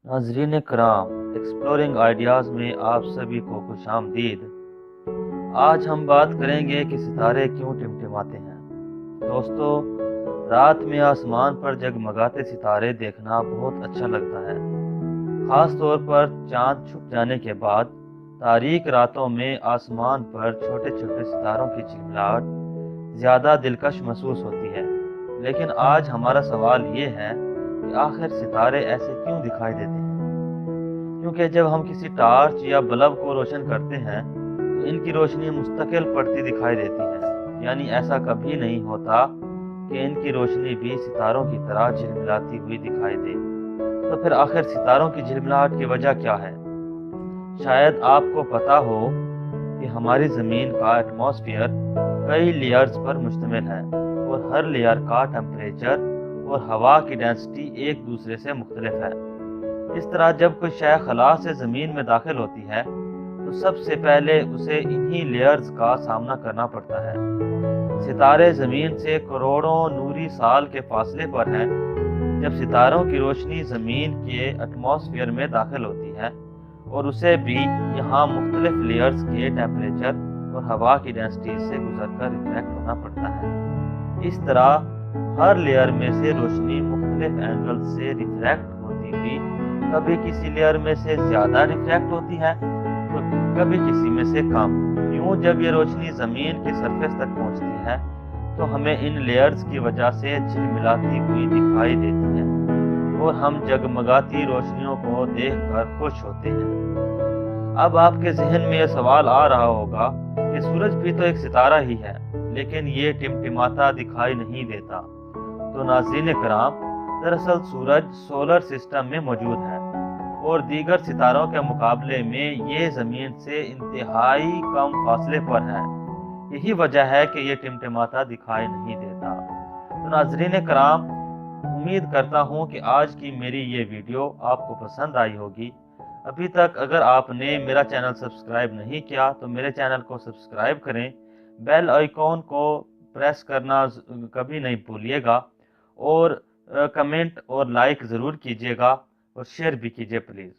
नाजरीन कराम, exploring ideas में आप सभी को खुश आमदीद। आज हम बात करेंगे कि सितारे क्यों टिमटिमाते हैं। दोस्तों, रात में आसमान पर जगमगाते सितारे देखना बहुत अच्छा लगता है। ख़ास तौर पर चांद छुप जाने के बाद तारीक रातों में आसमान पर छोटे छोटे सितारों की चिलमिलाहट ज़्यादा दिलकश महसूस होती है। लेकिन आज हमारा सवाल ये है कि आखिर सितारे ऐसे क्यों दिखाई देते हैं। क्योंकि जब हम किसी टार्च या बल्ब को रोशन करते हैं तो इनकी रोशनी मुस्तकिल पड़ती दिखाई देती है, यानी ऐसा कभी नहीं होता कि इनकी रोशनी भी सितारों की तरह झिलमिलाती हुई दिखाई दे। तो फिर आखिर सितारों की झिलमिलाहट की वजह क्या है? शायद आपको पता हो कि हमारी ज़मीन का एटमॉस्फेयर कई लेयर्स पर मुश्तमिल है और हर लेयर का टेम्परेचर और हवा की डेंसिटी एक दूसरे से मुख्तलिफ है। इस तरह जब कोई शय खला से ज़मीन में दाखिल होती है तो सबसे पहले उसे इन्हीं लेयर्स का सामना करना पड़ता है। सितारे ज़मीन से करोड़ों नूरी साल के फासले पर हैं। जब सितारों की रोशनी ज़मीन के एटमॉस्फेयर में दाखिल होती है और उसे भी यहाँ मुख्तलिफ लेयर्स के टेम्परेचर और हवा की डेंसिटी से गुजरकर रिफ्लेक्ट होना पड़ता है। इस तरह हर लेयर में से रोशनी मुख्तलिफ एंगल से रिफ्लेक्ट होती हुई कभी किसी लेयर में से ज़्यादा रिफ्लेक्ट होती है तो कभी किसी में से कम। यूँ जब ये रोशनी ज़मीन के सरफेस तक पहुँचती है तो हमें इन लेयर्स की वजह से झिलमिलाती हुई दिखाई देती है और हम जगमगाती रोशनियों को देखकर खुश होते हैं। अब आपके जहन में यह सवाल आ रहा होगा कि सूरज भी तो एक सितारा ही है, लेकिन ये टिमटिमाता दिखाई नहीं देता। तो नाज़रीन कराम, दरअसल सूरज सोलर सिस्टम में मौजूद है और दीगर सितारों के मुकाबले में ये ज़मीन से इंतहाई कम फासले पर है। यही वजह है कि ये टिमटिमाता दिखाई नहीं देता। तो नाज़रीन कराम, उम्मीद करता हूँ कि आज की मेरी ये वीडियो आपको पसंद आई होगी। अभी तक अगर आपने मेरा चैनल सब्सक्राइब नहीं किया तो मेरे चैनल को सब्सक्राइब करें, बेल आइकॉन को प्रेस करना कभी नहीं भूलिएगा और कमेंट और लाइक ज़रूर कीजिएगा और शेयर भी कीजिए प्लीज़।